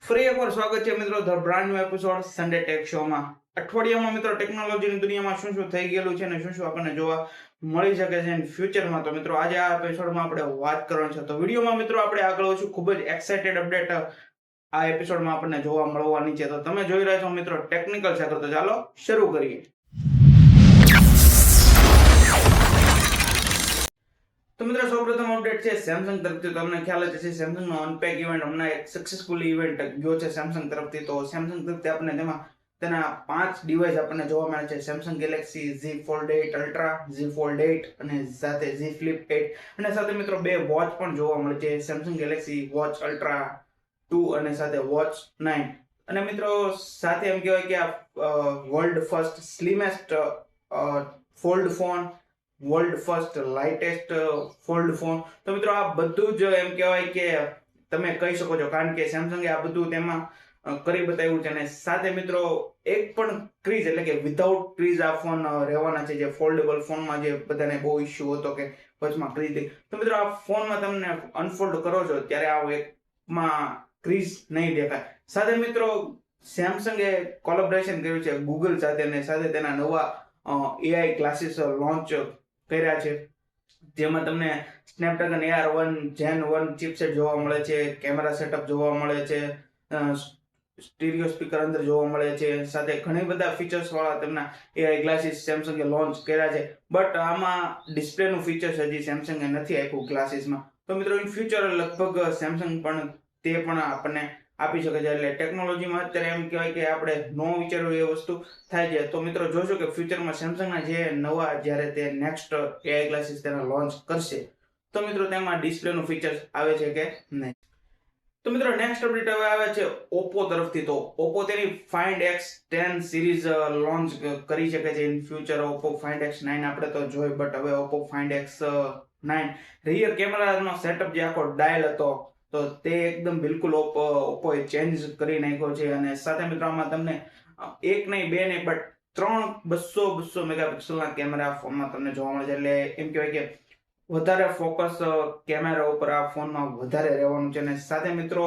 ફરી એકવાર સ્વાગત છે મિત્રો the brand new episode Sunday tech શોમાં. અઠવાડિયામાં મિત્રો ટેકનોલોજીની દુનિયામાં શું શું થઈ ગયેલું છે અને શું શું આપણને જોવા મળી શકે છે ફ્યુચરમાં. તો મિત્રો આજે આ એપિસોડમાં આપણે વાત કરવાની છે. તો વિડીયોમાં મિત્રો આપણે આગળ વધશું. ખૂબ જ એક્સાઇટેડ અપડેટ આ એપિસોડમાં આપણને જોવા મળવાની છે. તો તમે જોઈ રહ્યા છો મિત્રો ટેકનિકલ ક્ષેત્ર. તો ચાલો શરૂ કરીએ. તો મિત્રો સૌપ્રથમ અપડેટ છે સેમસંગ તરફથી. તમને ખ્યાલ જ હશે સેમસંગ નો અનપેક ઇવેન્ટ હમણાં એક સક્સેસફુલી ઇવેન્ટ ગયો છે સેમસંગ તરફથી. તો સેમસંગ તરફથી આપણને તેમાં તેના 5 ડિવાઇસ આપણને જોવા મળે છે. Samsung Galaxy Z Fold 8 ultra, Z Fold 8 અને સાથે Z Flip 8 અને સાથે મિત્રો બે વોચ પણ જોવા મળે છે. સેમસંગ ગેલેક્સી વોચ અલ્ટ્રા 2 અને સાથે વોચ 9. અને મિત્રો સાથે એમ કહેવાય કે આ world first slimmest fold phone, world first lightest fold phone. તો મિત્રો આ બધું જ એમ કહેવાય કે તમે કહી શકો છો, કારણ કે સેમસંગે આ બધું તેમાં કરી બતાવ્યું છે. અને સાથે મિત્રો એક પણ ક્રીઝ એટલે કે વિધાઉટ ક્રીઝ આ ફોન રહેવાના છે. જે ફોલ્ડેબલ ફોનમાં જે બધાને બહુ ઇશ્યુ હતો કે વચમાં ક્રીઝ. તો મિત્રો આ ફોનમાં તમને અનફોલ્ડ કરો છો ત્યારે આ એકમાં ક્રીઝ નહીં દેખાય. સાથે મિત્રો સેમસંગે કોલેબોરેશન કર્યું છે ગૂગલ સાથે અને સાથે તેના નવા એઆઈ ક્લાસીસ લોન્ચ કર્યા છે. જેમાં તમને સ્નેપડ્રેગન AR1 Gen 1 ચિપસેટ જોવા મળે છે, કેમેરા સેટઅપ જોવા મળે છે, સ્ટીરિયો સ્પીકર અંદર જોવા મળે છે, સાથે ઘણી બધા ફીચર્સ વાળા તેમના એઆઈ ગ્લાસીસ સેમસંગે લોન્ચ કર્યા છે. બટ આમાં ડિસ્પ્લેનું ફીચર્સ હજી સેમસંગે નથી આપ્યું ગ્લાસીસમાં. તો મિત્રો ઇન ફ્યુચર લગભગ સેમસંગ પણ તે પણ આપણને આપી શકે છે. એટલે ટેકનોલોજીમાં અત્યારે એમ કહેવાય કે આપણે નો વિચાર્યું એ વસ્તુ થાય છે. તો મિત્રો જોશો કે ફ્યુચરમાં સેમસંગના જે નવા જ્યારે તે નેક્સ્ટ એઆઈ ગ્લાસીસ તેના લોન્ચ કરશે તો મિત્રો તેમાં ડિસ્પ્લેનું ફીચર્સ આવે છે કે નહીં. તો મિત્રો નેક્સ્ટ અપડેટ હવે આવે છે ઓપ્પો તરફથી. તો ઓપ્પો તેની Find X10 સિરીઝ લોન્ચ કરી શકે છે in future. Oppo Find X9 આપણે તો જોઈ, બટ હવે ઓપ્પો Find X9 રિયર કેમેરાનો સેટઅપ જે આખો ડાયલ હતો તો તે એકદમ બિલકુલ ઓપ્પોએ ચેન્જ કરી નાખ્યો છે. અને સાથે મિત્રો આમાં તમને એક નહીં બે નહીં બટ 200 મેગાપિક્સલના કેમેરા ફોનમાં તમને જોવા મળે છે. એટલે એમ કહેવાય કે વધારે ફોકસ કેમેરા ઉપર આ ફોનમાં વધારે રહેવાનું છે. અને સાથે મિત્રો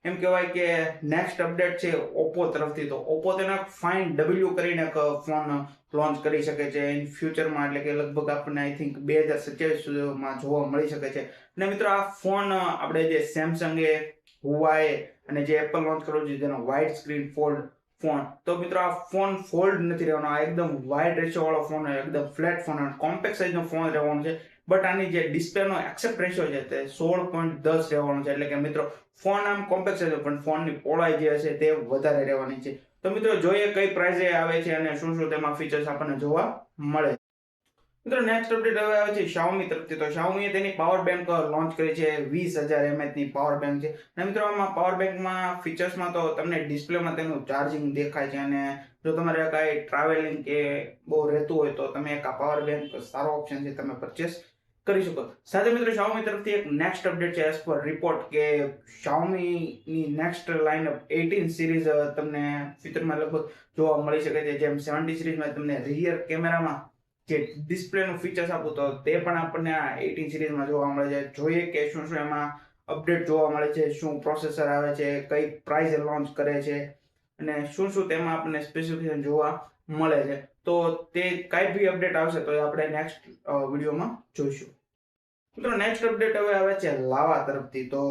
એમ કહેવાય કે નેક્સ્ટ અપડેટ છે ઓપ્પો તરફથી. તો ઓપ્પો તેનો Find W કરીને એક ફોન લોન્ચ કરી શકે છે ઇન ફ્યુચરમાં. એટલે કે લગભગ આપણને આઈ થિંક 2027માં જોવા મળી શકે છે. અને મિત્રો આ ફોન આપણે જે સેમસંગે, હુઆઈ અને જે એપલ લોન્ચ કર્યો છે જેનો વાઇડ સ્ક્રીન ફોલ્ડ ફોન. તો મિત્રો આ ફોન ફોલ્ડ નથી રહેવાનો. આ એકદમ વાઇડ રેશિયો વાળો ફોન, એકદમ ફ્લેટ ફોન, કોમ્પેક્ટ સાઇઝનો ફોન રહેવાનો છે. બટ આની જે ડિસ્પ્લેનો એક્સેપ્ટ રેશિયો છે તે 16.10 રહેવાનો છે. એટલે કે મિત્રો ફોન આમ કોમ્પેક્ટ છે પણ ફોનની પહોળાઈ જે હશે તે વધારે રહેવાની છે. તો મિત્રો જોઈએ કઈ પ્રાઇસે આવે છે અને શું શું તેમાં ફીચર્સ આપણને જોવા મળે. મિત્રો નેક્સ્ટ અપડેટ હવે આવે છે Xiaomi તરફથી. તો Xiaomi એ તેની પાવર બેંક લોન્ચ કરી છે. 20,000 mAh ની પાવર બેંક છે. અને મિત્રો આમાં પાવર બેંકમાં ફીચર્સમાં તો તમને ડિસ્પ્લેમાં તેનું ચાર્જિંગ દેખાય છે. અને જો તમારે કાંઈ ટ્રાવેલિંગ કે બહુ રહેતું હોય તો તમે એક આ પાવર બેંક સારો ઓપ્શન છે, તમે પરચેસ કરી શકો. સાથે મિત્રો Xiaomi તરફથી એક નેક્સ્ટ અપડેટ છે એઝ પર રિપોર્ટ કે Xiaomi ની નેક્સ્ટ લાઇનઅપ 18 સિરીઝ તમને ફ્યુચરમાં લગભગ જોવા મળી શકે છે. જેમ 70 સિરીઝમાં તમને રિયર કેમેરામાં જે ડિસ્પ્લેનું ફીચર્સ આપું તો તે પણ આપણને આ 18 સિરીઝમાં જોવા મળે છે. જોઈએ કે શું શું એમાં અપડેટ જોવા મળે છે, શું પ્રોસેસર આવે છે, કઈ પ્રાઇઝે લોન્ચ કરે છે અને શું શું તેમાં આપણને સ્પેસિફિકેશન જોવા મળે છે. તો તે કાંઈ બી અપડેટ આવશે તો આપણે નેક્સ્ટ વિડીયોમાં જોઈશું. મિત્રો નેક્સ્ટ અપડેટ હવે આવે છે લાવા તરફથી. તો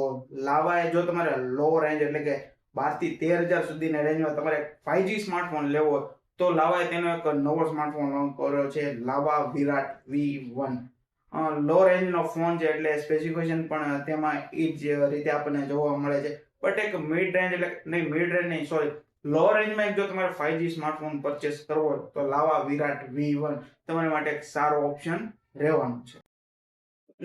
લાવા એ જો તમારે લો રેન્જ એટલે કે 12 થી 13,000 સુધીના રેન્જમાં તમારે 5G સ્માર્ટફોન લેવો હોય તો લાવાએ તેનો એક નવો સ્માર્ટફોન લોન્ચ કર્યો છે, લાવા વિરાટ V1. લો રેન્જનો ફોન છે એટલે સ્પેસિફિકેશન પણ તેમાં એ જ રીતે આપણને જોવા મળે છે. બટ એક મિડ રેન્જ એટલે મિડ રેન્જ નહીં, સોરી, લો રેન્જમાં જો તમારે 5G સ્માર્ટફોન પરચેસ કરવો હોય તો લાવા વિરાટ V1 તમારા માટે એક સારો ઓપ્શન રહેવાનો છે.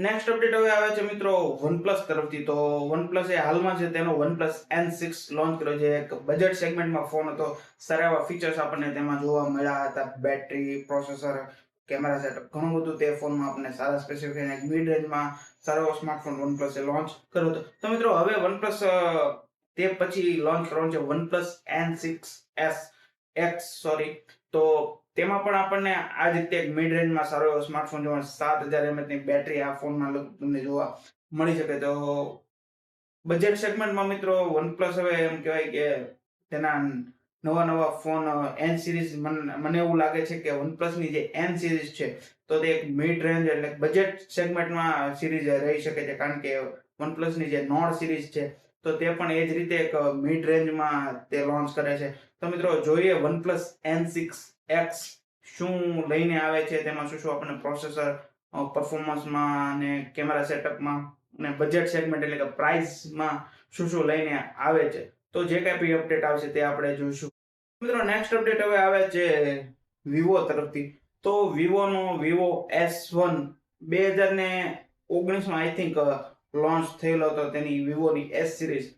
નેક્સ્ટ અપડેટ હવે આવે છે મિત્રો OnePlus તરફથી. તો OnePlus એ હાલમાં છે તેનો OnePlus N6 લોન્ચ કર્યો છે. એક બજેટ સેગમેન્ટમાં ફોન હતો. સારા એવા ફીચર્સ આપણને તેમાં જોવા મળ્યા હતા. બેટરી, પ્રોસેસર, કેમેરા સેટઅપ, ઘણું બધું તે ફોનમાં આપણને સારા સ્પેસિફિકેશન મિડ રેન્જમાં સારો એવો સ્માર્ટફોન OnePlus એ લોન્ચ કર્યો હતો. તો મિત્રો હવે OnePlus તે પછી લોન્ચ કરવાનું છે OnePlus N6S X, સોરી. તો તેમાં પણ આપણને આ જ રીતે મિડ રેન્જમાં સારો એવો સ્માર્ટફોન જોવા 7,000 mAh ની બેટરી આ ફોનમાં તમને જોવા મળી શકે. તો બજેટ સેગમેન્ટમાં મિત્રો OnePlus હવે એમ કહેવાય કે તેના નવા ફોન N સિરીઝ મને એવું લાગે છે કે OnePlus ની જે N સિરીઝ છે તો તે એક મિડ રેન્જ એટલે બજેટ સેગમેન્ટમાં સિરીઝ રહી શકે છે, કારણ કે OnePlus ની જે નોડ સિરીઝ છે તો તે પણ એ જ રીતે એક મિડ રેન્જમાં તે લોન્ચ કરે છે. તો મિત્રો જોઈએ OnePlus N6X શું લઈને આવે છે, તેમાં શું આપણને પ્રોસેસર, પરફોર્મન્સમાં અને કેમેરા સેટઅપમાં અને બજેટ સેગમેન્ટ એટલે કે પ્રાઇસમાં શું લઈને આવે છે. તો જે કાંઈ બી અપડેટ આવશે તે આપણે જોઈશું. મિત્રો નેક્સ્ટ અપડેટ હવે આવે છે વિવો તરફથી. તો વિવો S1 2019માં આઈ થિંક લોન્ચ થયેલો હતો તેની વિવોની S સિરીઝ,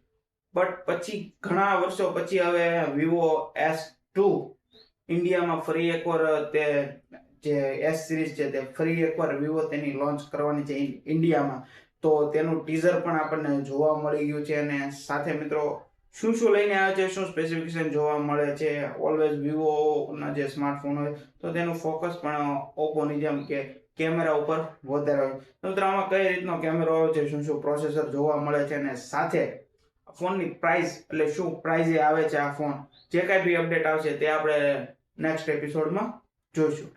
બટ પછી ઘણા વર્ષો પછી હવે વિવો S2 ઇન્ડિયામાં ફરી એકવાર તે જે S સિરીઝ છે તે ફરી એકવાર વિવો તેની લોન્ચ કરવાની છે ઇન્ડિયામાં. તો તેનું ટીઝર પણ આપણને જોવા મળી ગયું છે, અને સાથે મિત્રો શું લઈને આવે છે, શું સ્પેસિફિકેશન જોવા મળે છે. ઓલવેઝ વિવોના જે સ્માર્ટફોન હોય તો તેનું ફોકસ પણ ઓપ્પોની જેમ કે કેમેરા ઉપર વધારે હોય. તો મિત્રો આમાં કઈ રીતનો કેમેરો આવે છે, શું પ્રોસેસર જોવા મળે છે, અને સાથે ફોનની પ્રાઇસ એટલે શું પ્રાઇઝે આવે છે આ ફોન, જે કાંઈ બી અપડેટ આવશે તે આપણે નેક્સ્ટ એપિસોડમાં જોઈશું.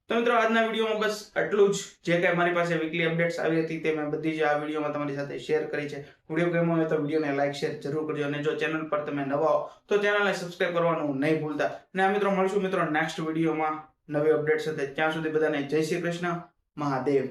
તો મિત્રો આજના વિડીયોમાં બસ આટલું જ. જે કાંઈ મારી પાસે વીકલી અપડેટ્સ આવી હતી તે મેં બધી જ આ વિડીયોમાં તમારી સાથે શેર કરી છે. વિડીયો ગમ્યો હોય તો વિડીયોને લાઈક શેર જરૂર કરજો, અને જો ચેનલ પર તમે નવા હો તો ચેનલને સબસ્ક્રાઇબ કરવાનું નહીં ભૂલતા. અને આ મિત્રો મળશું મિત્રો નેક્સ્ટ વિડીયોમાં નવી અપડેટ સાથે. ત્યાં સુધી બધાને જય શ્રી કૃષ્ણ, મહાદેવ.